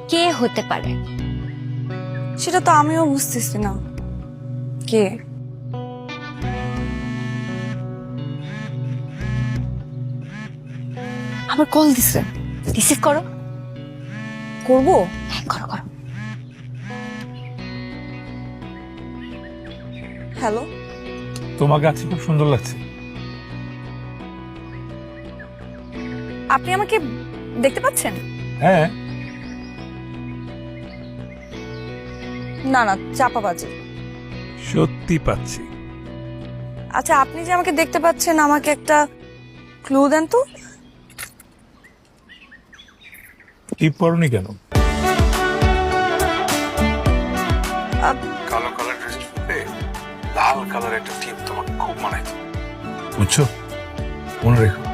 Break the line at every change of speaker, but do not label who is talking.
কে হতে পারে?
সেটা তো আমিও বুঝতেছি না কে। আবার কল দিছে।
রিসিভ করো।
করবো?
হ্যাঁ, করো করো।
হ্যালো,
তোমাকে আজকে খুব সুন্দর লাগছে।
আপনি আমাকে দেখতে পাচ্ছেন?
হ্যাঁ,
না না, চাপাবাজি।
সত্যি পাচ্ছি।
আচ্ছা, আপনি যে আমাকে দেখতে পাচ্ছেন, আমাকে একটা ক্লু দেন তো।
টিপ পরনি কেন?
আপ-
কালো কালার ড্রেস পরে লাল কালার একটা টিপ তোমাকে খুব মানায়, বুঝছো? মনে রেখো।